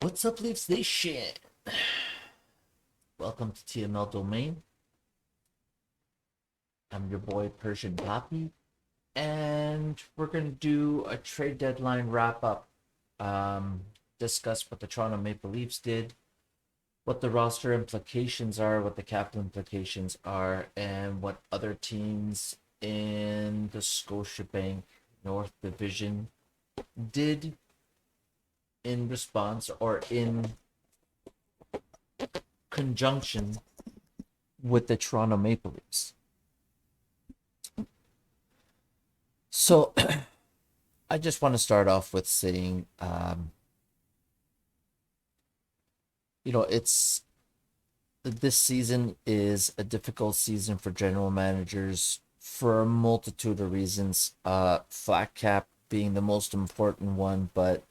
What's up, Leafs Nation? Welcome to TML Domain. I'm your boy Persian Poppy, and we're gonna do a trade deadline wrap up. Discuss what the Toronto Maple Leafs did, what the roster implications are, what the cap implications are, and what other teams in the Scotiabank North Division did in response or in conjunction with the Toronto Maple Leafs. So I just want to start off with saying, it's this season is a difficult season for general managers for a multitude of reasons. Flat cap being the most important one, but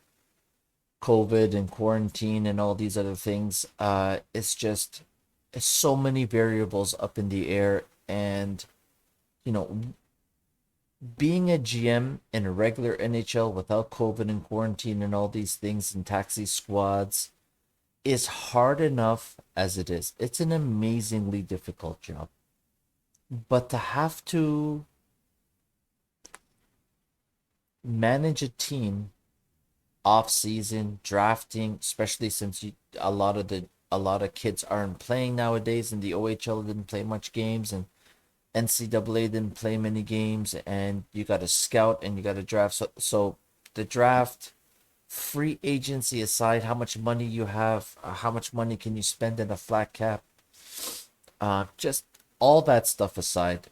COVID and quarantine and all these other things, it's so many variables up in the air, and you know, being a GM in a regular NHL without COVID and quarantine and all these things and taxi squads is hard enough as it is. It's an amazingly difficult job. But to have to manage a team off season, drafting, especially since a lot of kids aren't playing nowadays, and the OHL didn't play much games, and NCAA didn't play many games, and you got to scout and you got to draft. So the draft, free agency aside, how much money you have, how much money can you spend in a flat cap, just all that stuff aside,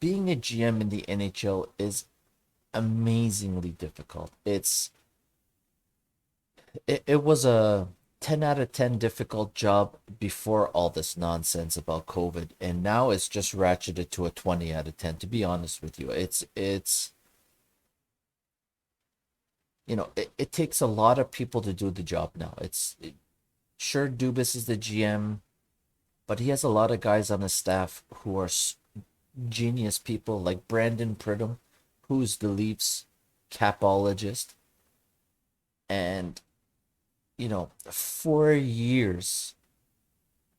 being a GM in the NHL is amazingly difficult. It was a 10 out of 10 difficult job before all this nonsense about COVID, and now it's just ratcheted to a 20 out of 10, to be honest with you. It takes a lot of people to do the job now. Sure, Dubas is the GM, but he has a lot of guys on his staff who are genius people, like Brandon Pridham, who's the Leafs capologist. And for years,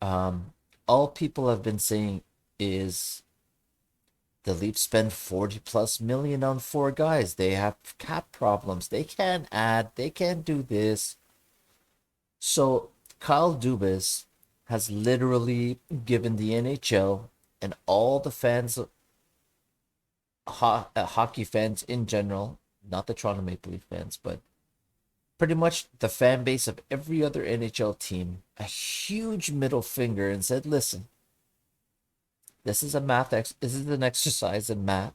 all people have been saying is the Leafs spend 40 plus million on four guys. They have cap problems. They can't add, they can't do this. So Kyle Dubas has literally given the NHL and all the fans, hockey fans in general, not the Toronto Maple Leaf fans, but pretty much the fan base of every other NHL team, a huge middle finger, and said, "Listen, this is an exercise in math,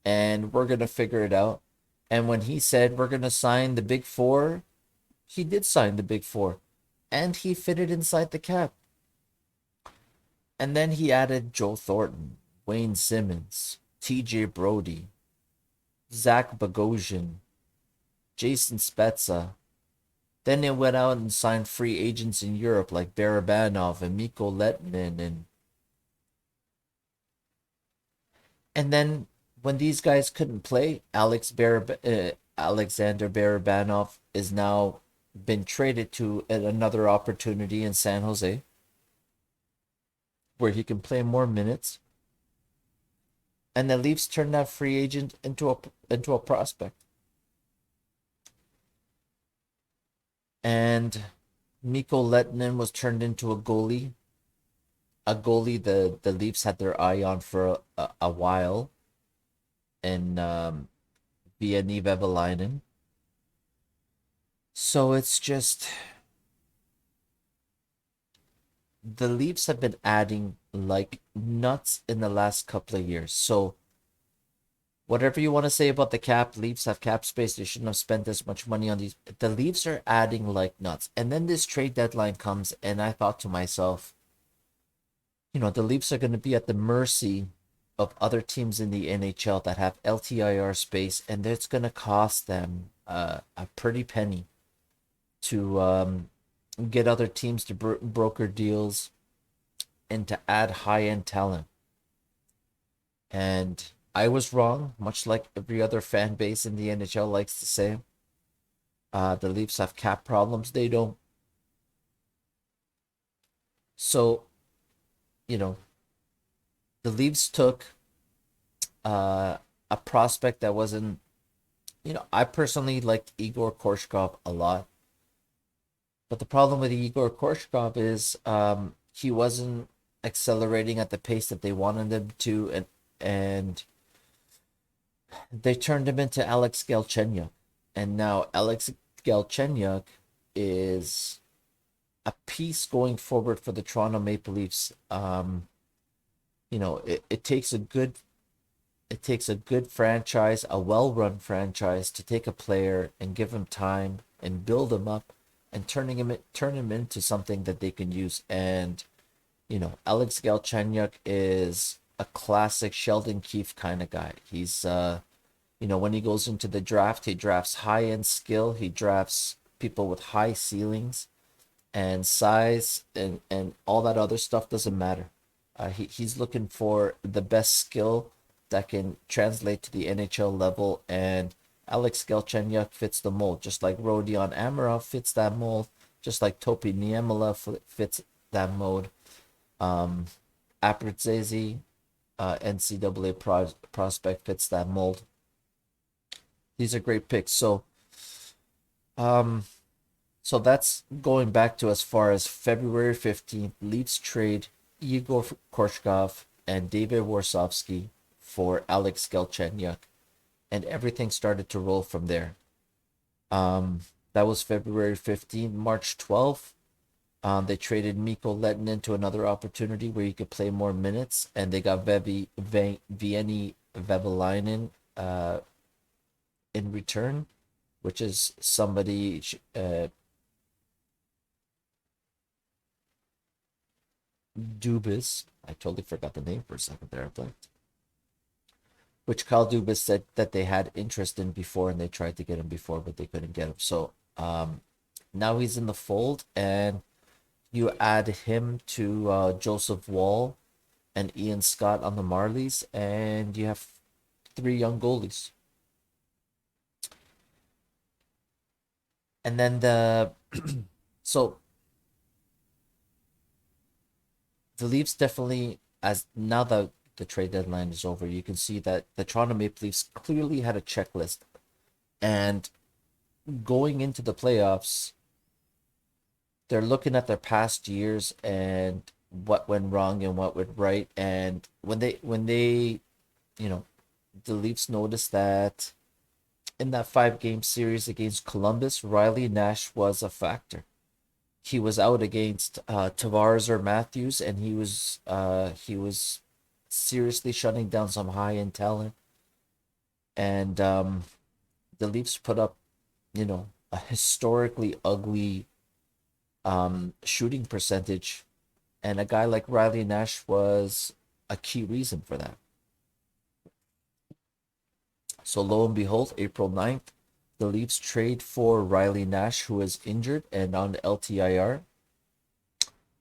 and we're gonna figure it out." And when he said we're gonna sign the big four, he did sign the big four, and he fitted inside the cap. And then he added Joe Thornton, Wayne Simmons, T.J. Brody, Zach Bogosian, Jason Spezza. Then they went out and signed free agents in Europe like Barabanov and Mikko Letnin, and then when these guys couldn't play, Alexander Barabanov is now been traded to another opportunity in San Jose, where he can play more minutes. And the Leafs turned that free agent into a prospect. And Mikko Lehtinen was turned into a goalie the Leafs had their eye on for a while, and via Vehviläinen. So it's just the Leafs have been adding like nuts in the last couple of years. So whatever you want to say about the cap, Leafs have cap space. They shouldn't have spent this much money on these. The Leafs are adding like nuts. And then this trade deadline comes, and I thought to myself, the Leafs are going to be at the mercy of other teams in the NHL that have LTIR space, and it's going to cost them a pretty penny to get other teams to broker deals and to add high end talent. And I was wrong, much like every other fan base in the NHL likes to say. The Leafs have cap problems. They don't. So, you know, the Leafs took uh, a prospect that wasn't, I personally liked Igor Korshkov a lot. But the problem with Igor Korshkov is he wasn't accelerating at the pace that they wanted him to, and they turned him into Alex Galchenyuk. And now Alex Galchenyuk is a piece going forward for the Toronto Maple Leafs. It takes a good franchise, a well-run franchise, to take a player and give him time and build him up and turn him into something that they can use. And Alex Galchenyuk is a classic Sheldon Keefe kind of guy. He's when he goes into the draft, he drafts high-end skill. He drafts people with high ceilings and size, and all that other stuff doesn't matter. He's looking for the best skill that can translate to the NHL level, and Alex Galchenyuk fits the mold, just like Rodion Amirov fits that mold, just like Topi Niemela fits that mold. Um, Apritzezi, NCAA prospect, fits that mold. These are great picks. Um, so that's going back to as far as February 15th, Leafs trade Igor Korshkov and David Warsofsky for Alex Galchenyuk, and everything started to roll from there. That was February 15th. March 12th, they traded Mikko Lehtonen to another opportunity where he could play more minutes, and they got Vieni Vehviläinen in return, which is somebody Dubas. I totally forgot the name for a second there. Which Kyle Dubas said that they had interest in before, and they tried to get him before, but they couldn't get him. So now he's in the fold, and you add him to Joseph Wall and Ian Scott on the Marlies, and you have three young goalies. And then so the Leafs definitely, as now that the trade deadline is over, you can see that the Toronto Maple Leafs clearly had a checklist, and going into the playoffs, they're looking at their past years and what went wrong and what went right. And when they the Leafs noticed that in that 5-game series against Columbus, Riley Nash was a factor. He was out against Tavares or Matthews, and he was seriously shutting down some high end talent. And the Leafs put up, a historically ugly shooting percentage, and a guy like Riley Nash was a key reason for that. So lo and behold, April 9th, the Leafs trade for Riley Nash, who is injured and on LTIR.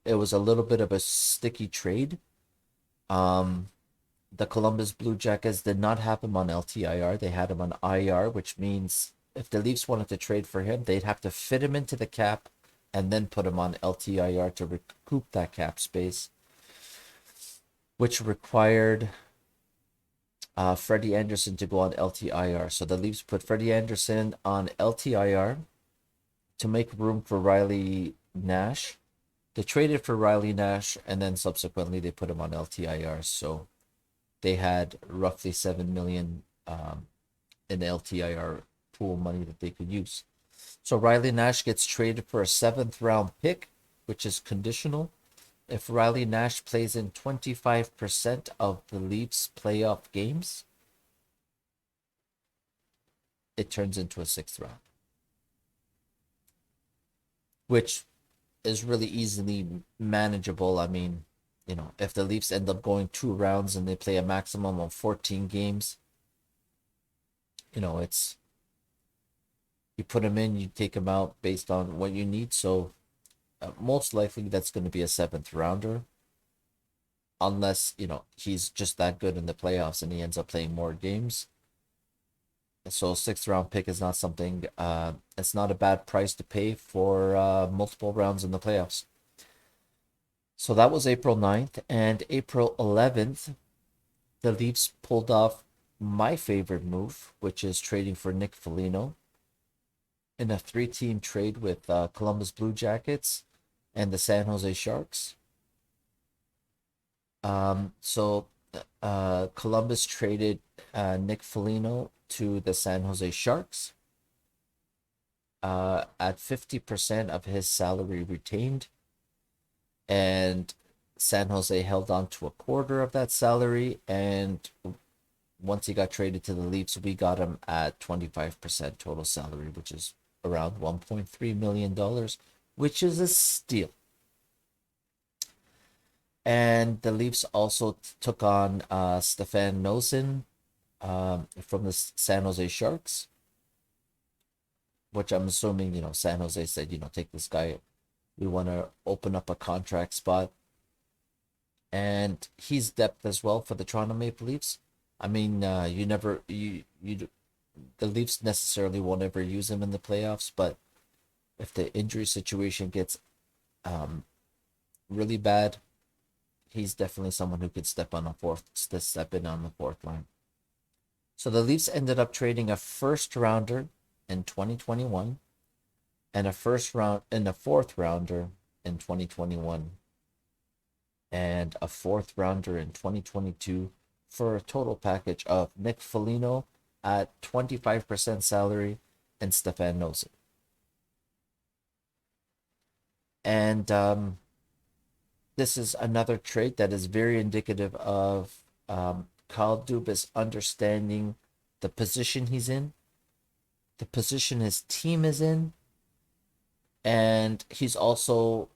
It was a little bit of a sticky trade. Um, the Columbus Blue Jackets did not have him on LTIR. They had him on IR, which means if the Leafs wanted to trade for him, they'd have to fit him into the cap and then put him on LTIR to recoup that cap space, which required Freddie Anderson to go on LTIR. So the Leafs put Freddie Anderson on LTIR to make room for Riley Nash. They traded for Riley Nash, and then subsequently they put him on LTIR. So they had roughly $7 million in LTIR pool money that they could use. So Riley Nash gets traded for a 7th-round pick, which is conditional. If Riley Nash plays in 25% of the Leafs playoff games, it turns into a 6th round, which is really easily manageable. I mean, if the Leafs end up going 2 rounds and they play a maximum of 14 games, it's, you put them in, you take them out based on what you need. So most likely that's going to be a 7th rounder, unless he's just that good in the playoffs and he ends up playing more games. So sixth round pick is not something. It's not a bad price to pay for multiple rounds in the playoffs. So that was April 9th, and April 11th, the Leafs pulled off my favorite move, which is trading for Nick Foligno in a three-team trade with Columbus Blue Jackets and the San Jose Sharks. So Columbus traded Nick Foligno to the San Jose Sharks at 50% of his salary retained, and San Jose held on to a quarter of that salary. And once he got traded to the Leafs, we got him at 25% total salary, which is around $1.3 million, which is a steal. And the Leafs also took on Stefan Noesen from the San Jose Sharks, which I'm assuming, San Jose said, take this guy. We want to open up a contract spot. And he's depth as well for the Toronto Maple Leafs. I mean, the Leafs necessarily won't ever use him in the playoffs, but if the injury situation gets really bad, he's definitely someone who could step in on the fourth line. So the Leafs ended up trading a first rounder in 2021 and a fourth rounder in 2021 and a fourth rounder in 2022 for a total package of Nick Foligno at 25% salary and Stefan Noesen. And this is another trade that is very indicative of Kyle Dubas understanding the position he's in, the position his team is in, and he's also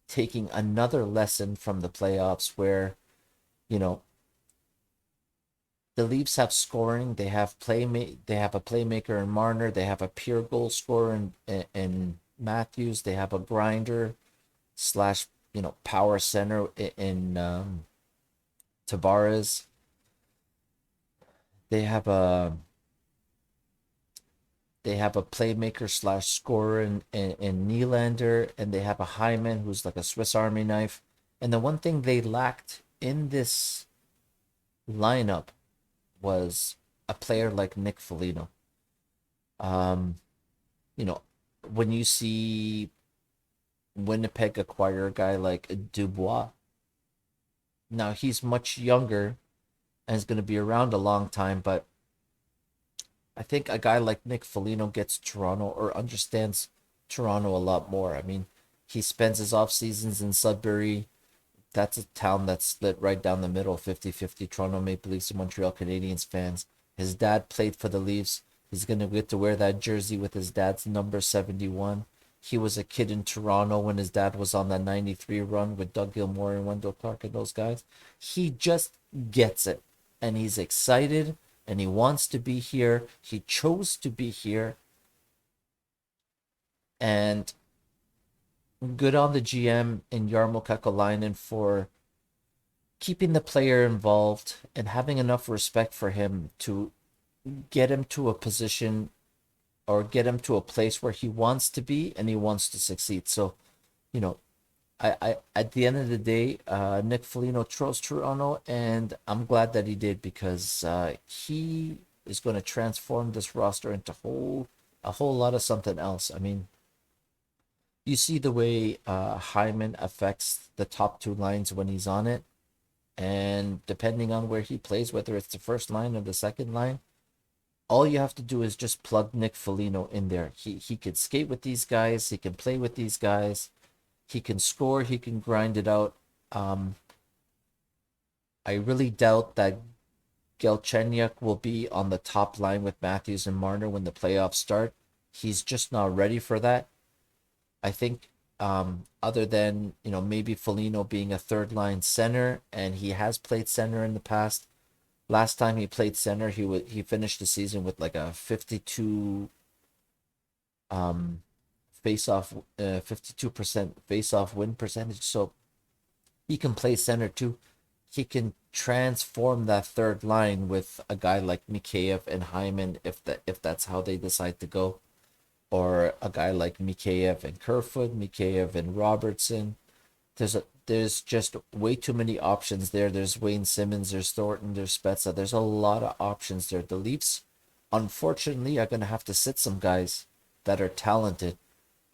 taking another lesson from the playoffs where, the Leafs have scoring, they have they have a playmaker in Marner, they have a pure goal scorer in Matthews, they have a grinder slash power center in Tavares. They have a playmaker slash scorer in Nylander, and they have a Hyman who's like a Swiss Army knife. And the one thing they lacked in this lineup was a player like Nick Foligno. When you see Winnipeg acquire a guy like Dubois, now he's much younger and is going to be around a long time, but I think a guy like Nick Foligno gets Toronto or understands Toronto a lot more. I mean, he spends his off seasons in Sudbury. That's a town that's split right down the middle, 50-50 Toronto Maple Leafs and Montreal Canadiens fans. His dad played for the Leafs. He's going to get to wear that jersey with his dad's number 71. He was a kid in Toronto when his dad was on that 93 run with Doug Gilmour and Wendell Clark and those guys. He just gets it. And he's excited and he wants to be here. He chose to be here. And good on the GM in Jarmo Kekalainen for keeping the player involved and having enough respect for him to get him to a position or get him to a place where he wants to be and he wants to succeed. So, I at the end of the day, Nick Foligno chose Toronto, and I'm glad that he did because he is going to transform this roster into a whole lot of something else. I mean, you see the way Hyman affects the top two lines when he's on it. And depending on where he plays, whether it's the first line or the second line, all you have to do is just plug Nick Foligno in there. He can skate with these guys. He can play with these guys. He can score. He can grind it out. I really doubt that Galchenyuk will be on the top line with Matthews and Marner when the playoffs start. He's just not ready for that. I think other than, maybe Foligno being a third line center, and he has played center in the past. Last time he played center, he finished the season with like a 52 face-off 52% face-off win percentage. So he can play center too. he can transform that third line with a guy like Mikheyev and Hyman if that's how they decide to go, or a guy like Mikheyev and Kerfoot, Mikheyev and Robertson. There's just way too many options there. There's Wayne Simmons, there's Thornton, there's Spezza. There's a lot of options there. The Leafs, unfortunately, are gonna have to sit some guys that are talented.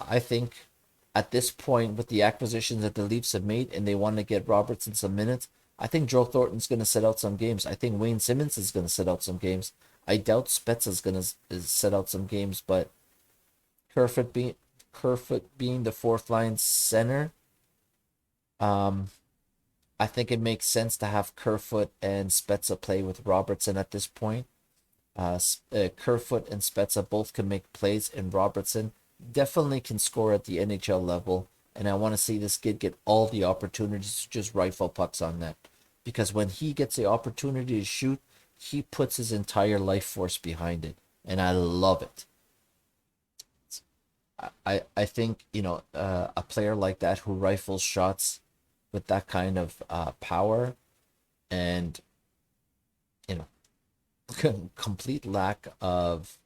I think at this point, with the acquisitions that the Leafs have made, and they want to get Robertson some minutes, I think Joe Thornton's going to sit out some games. I think Wayne Simmons is going to sit out some games. I doubt Spezza's going to sit out some games, but Kerfoot being Kerfoot being the fourth line center, um, I think it makes sense to have Kerfoot and Spezza play with Robertson at this point. Kerfoot and Spezza both can make plays, and Robertson definitely can score at the NHL level. And I want to see this kid get all the opportunities to just rifle pucks on net. Because when he gets the opportunity to shoot, he puts his entire life force behind it. And I love it. I think, a player like that who rifles shots with that kind of power and, you know, complete lack of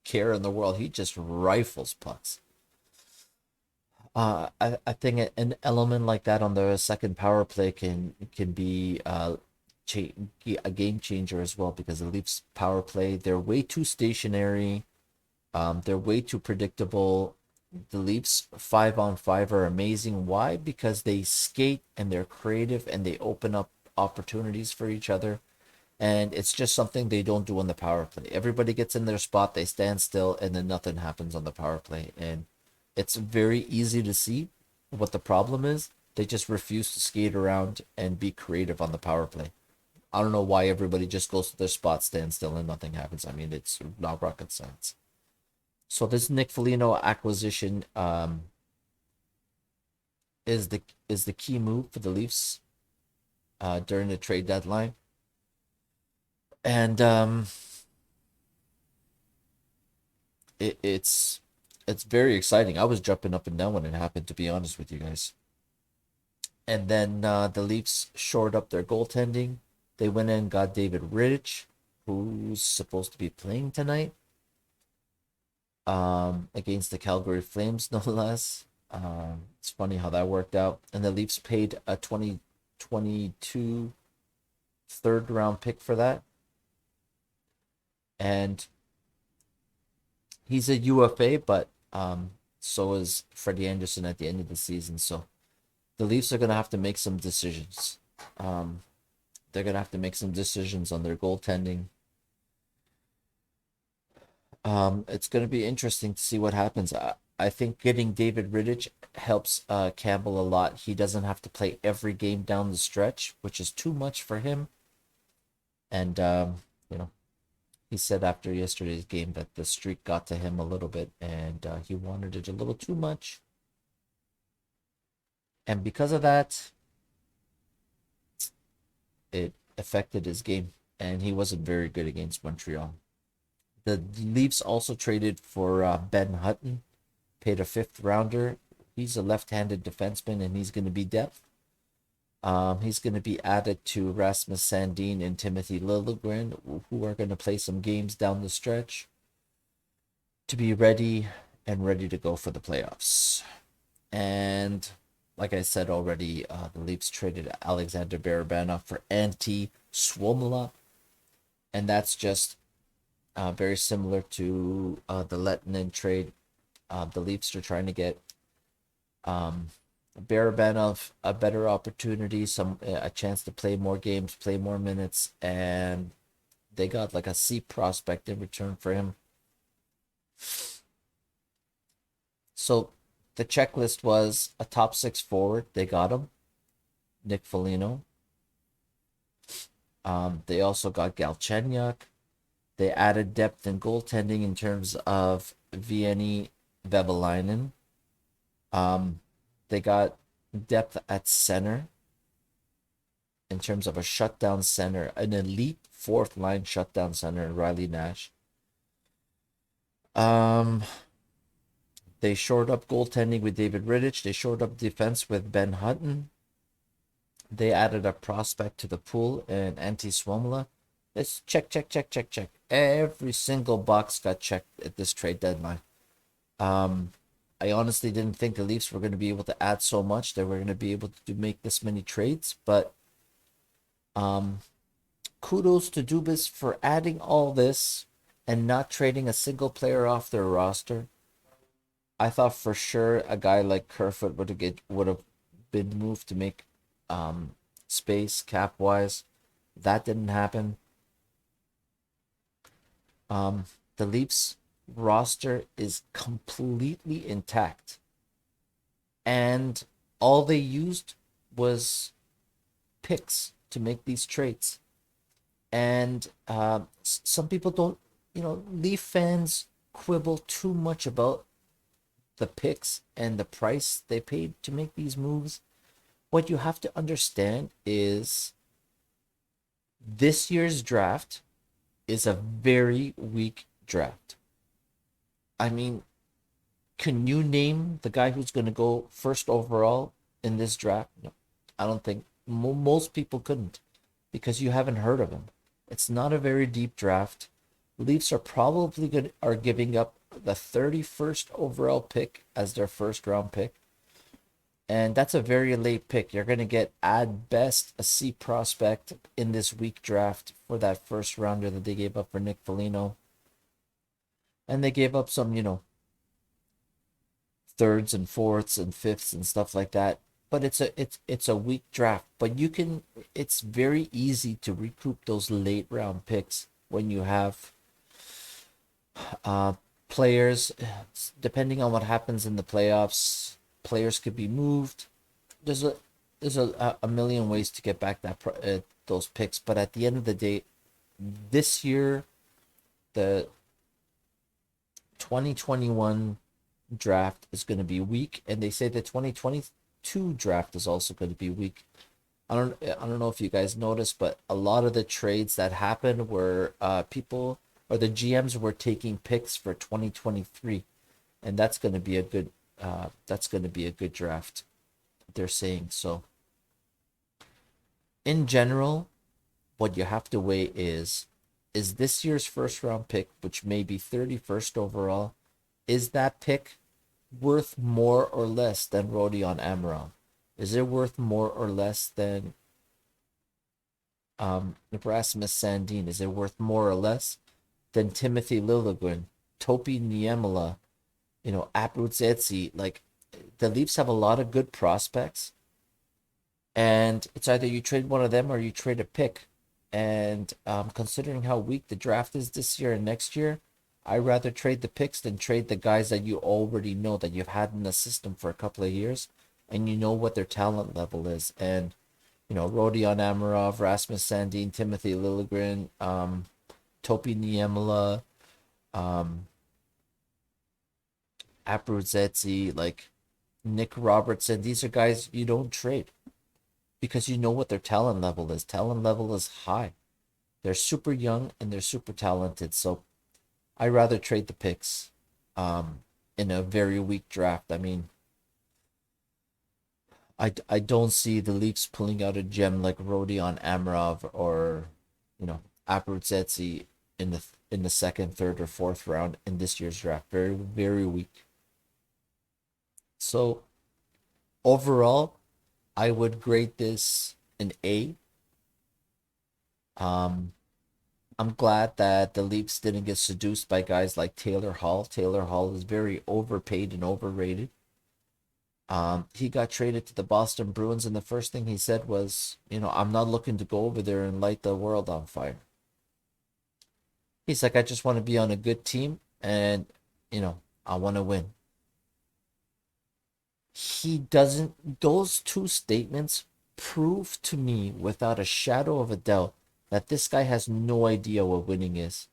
care in the world. He just rifles pucks. I think an element like that on the second power play can be cha- a game changer as well, because the Leafs power play, they're way too stationary. They're way too predictable. The Leafs 5-on-5 are amazing. Why? Because they skate and they're creative and they open up opportunities for each other. And it's just something they don't do on the power play. Everybody gets in their spot, they stand still, and then nothing happens on the power play. And it's very easy to see what the problem is. They just refuse to skate around and be creative on the power play. I don't know why everybody just goes to their spot, stands still, and nothing happens. I mean, it's not rocket science. So this Nick Foligno acquisition is the key move for the Leafs during the trade deadline. And it's very exciting. I was jumping up and down when it happened, to be honest with you guys. And then the Leafs shored up their goaltending. They went in and got David Rittich, who's supposed to be playing tonight, against the Calgary Flames, no less. It's funny how that worked out. And the Leafs paid a 2022 third round pick for that. And he's a UFA, but so is Freddie Anderson at the end of the season. So the Leafs are going to have to make some decisions. They're going to have to make some decisions on their goaltending. It's going to be interesting to see what happens. I think getting David Rittich helps Campbell a lot. He doesn't have to play every game down the stretch, which is too much for him. And, you know, he said after yesterday's game that the streak got to him a little bit and he wanted it a little too much. And because of that, it affected his game. And he wasn't very good against Montreal. The Leafs also traded for Ben Hutton, paid a fifth rounder. He's a left-handed defenseman, and he's going to be depth. He's going to be added to Rasmus Sandin and Timothy Liljegren, who are going to play some games down the stretch to be ready to go for the playoffs. And like I said already, the Leafs traded Alexander Barabanov for Antti Suomela, and that's just very similar to the Lettinen trade. The Leafs are trying to get Barabanov a better opportunity, a chance to play more games, play more minutes, and they got like a C prospect in return for him. So the checklist was a top six forward. They got him, Nick Foligno. They also got Galchenyuk. They added depth in goaltending in terms of Vienni Vehviläinen. They got depth at center in terms of a shutdown center, an elite fourth line shutdown center, Riley Nash. They shored up goaltending with David Rittich. They shored up defense with Ben Hutton. They added a prospect to the pool and Antti Suomela. It's check, check, check, check, check. Every single box got checked at this trade deadline. Um, I honestly didn't think the Leafs were going to be able to add so much. They were going to be able to make this many trades, but um, kudos to Dubas for adding all this and not trading a single player off their roster. I thought for sure a guy like Kerfoot would have been moved to make space cap wise. That didn't happen. Um, the Leafs roster is completely intact, and all they used was picks to make these trades. And some people don't, Leaf fans quibble too much about the picks and the price they paid to make these moves. What you have to understand is this year's draft is a very weak draft. I mean, can you name the guy who's going to go first overall in this draft? No, I don't think most people couldn't because you haven't heard of him. It's not a very deep draft. Leafs are probably are giving up the 31st overall pick as their first round pick. And that's a very late pick. You're going to get, at best, a C prospect in this weak draft for that first rounder that they gave up for Nick Foligno. And they gave up some, thirds and fourths and fifths and stuff like that. But it's a weak draft. But it's very easy to recoup those late round picks when you have players, depending on what happens in the playoffs. Players could be moved. There's a million ways to get back those picks, but at the end of the day, this year, the 2021 draft is going to be weak, and they say the 2022 draft is also going to be weak. I don't know if you guys noticed, but a lot of the trades that happened were people or the GMs were taking picks for 2023, and that's going to be a good draft, they're saying. So in general, what you have to weigh is this year's first round pick, which may be 31st overall, is that pick worth more or less than Rodion Amirov? Is it worth more or less than Rasmus Sandin? Is it worth more or less than Timothy Liljegren, Topi Niemela, Abruzzese? Like, the Leafs have a lot of good prospects, and it's either you trade one of them or you trade a pick. And considering how weak the draft is this year and next year, I'd rather trade the picks than trade the guys that you already know, that you've had in the system for a couple of years and you know what their talent level is. And Rodion Amirov, Rasmus Sandin, Timothy Liljegren, Topi Niemela, Abruzzese, like Nick Robertson. These are guys you don't trade because you know what their talent level is. Talent level is high. They're super young and they're super talented. So I'd rather trade the picks in a very weak draft. I mean, I don't see the Leafs pulling out a gem like Rodion Amirov or Abruzzese in the second, third, or fourth round in this year's draft. Very, very weak. So overall, I would grade this an A. I'm glad that the Leafs didn't get seduced by guys like Taylor Hall. Taylor Hall is very overpaid and overrated. He got traded to the Boston Bruins, and the first thing he said was, I'm not looking to go over there and light the world on fire. He's like, I just want to be on a good team, and, I want to win. He doesn't, those two statements prove to me without a shadow of a doubt that this guy has no idea what winning is.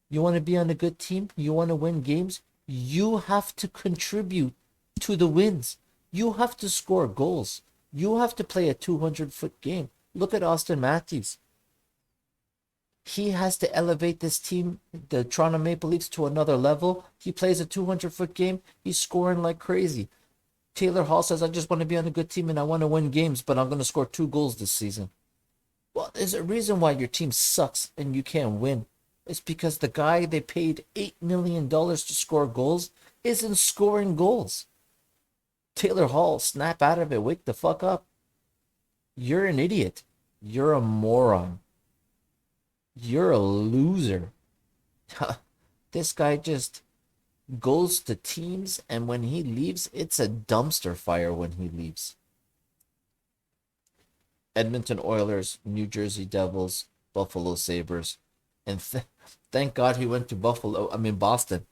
You want to be on a good team? You want to win games? You have to contribute to the wins. You have to score goals. You have to play a 200-foot game. Look at Austin Matthews. He has to elevate this team, the Toronto Maple Leafs, to another level. He plays a 200-foot game. He's scoring like crazy. Taylor Hall says, I just want to be on a good team and I want to win games, but I'm going to score 2 goals this season. Well, there's a reason why your team sucks and you can't win. It's because the guy they paid $8 million to score goals isn't scoring goals. Taylor Hall, snap out of it. Wake the fuck up. You're an idiot. You're a moron. You're a loser. This guy just goes to teams, and when he leaves, it's a dumpster fire when he leaves. Edmonton Oilers, New Jersey Devils, Buffalo Sabres. And thank God he went to Boston.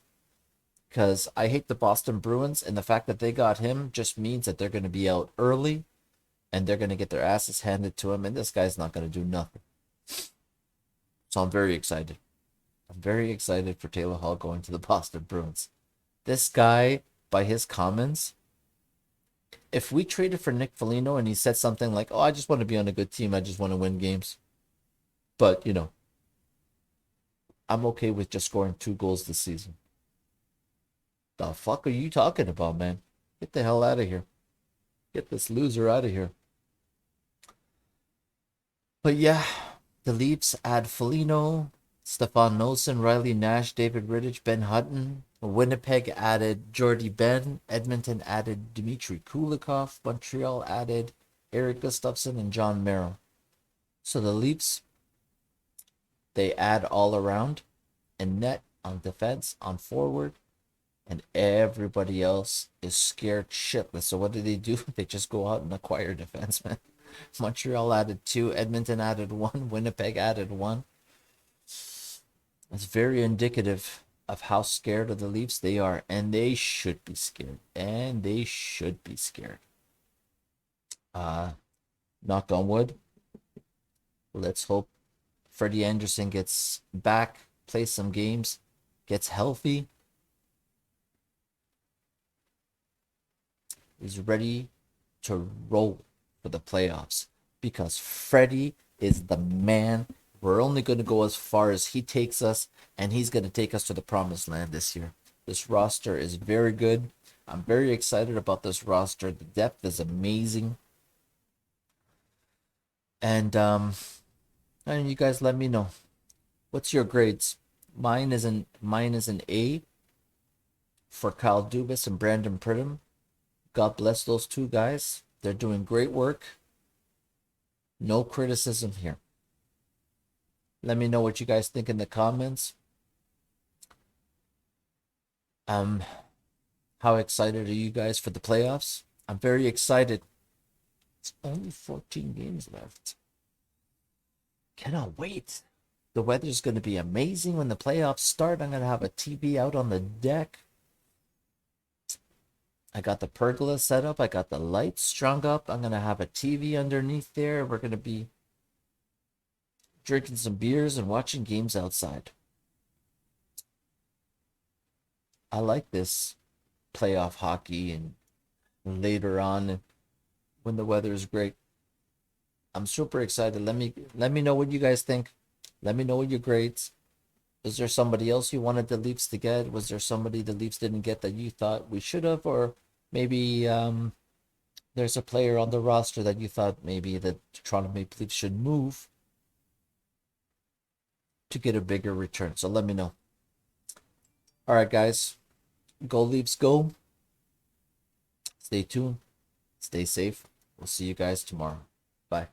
Because I hate the Boston Bruins, and the fact that they got him just means that they're going to be out early and they're going to get their asses handed to him, and this guy's not going to do nothing. So I'm very excited. I'm very excited for Taylor Hall going to the Boston Bruins. This guy, by his comments, if we traded for Nick Foligno and he said something like, oh, I just want to be on a good team, I just want to win games, but, I'm okay with just scoring 2 goals this season. The fuck are you talking about, man? Get the hell out of here. Get this loser out of here. But yeah, the Leafs add Foligno, Stefan Noesen, Riley Nash, David Rittich, Ben Hutton. Winnipeg added Jordy Ben. Edmonton added Dmitry Kulikov. Montreal added Eric Gustafsson and John Merrill. So the Leafs, they add all around, in net, on defense, on forward, and everybody else is scared shitless. So what do? They just go out and acquire defensemen. Montreal added 2, Edmonton added 1, Winnipeg added 1. It's very indicative of how scared of the Leafs they are, and they should be scared. Knock on wood. Let's hope Freddie Anderson gets back, plays some games, gets healthy, is ready to roll for the playoffs, because Freddie is the man. We're only going to go as far as he takes us, and he's going to take us to the promised land this year. This roster is very good. I'm very excited about this roster. The depth is amazing. And you guys let me know. What's your grades? Mine is an A for Kyle Dubas and Brandon Pridham. God bless those 2 guys. They're doing great work. No criticism here. Let me know what you guys think in the comments. How excited are you guys for the playoffs? I'm very excited. It's only 14 games left. Cannot wait. The weather's going to be amazing when the playoffs start. I'm going to have a TV out on the deck. I got the pergola set up. I got the lights strung up. I'm going to have a TV underneath there. We're going to be drinking some beers and watching games outside. I like this playoff hockey, and later on when the weather is great. I'm super excited. Let me know what you guys think. Let me know what your grades. Is there somebody else you wanted the Leafs to get? Was there somebody the Leafs didn't get that you thought we should have? Or maybe there's a player on the roster that you thought maybe the Toronto Maple Leafs should move to get a bigger return. So let me know. All right, guys. Go Leafs, go. Stay tuned. Stay safe. We'll see you guys tomorrow. Bye.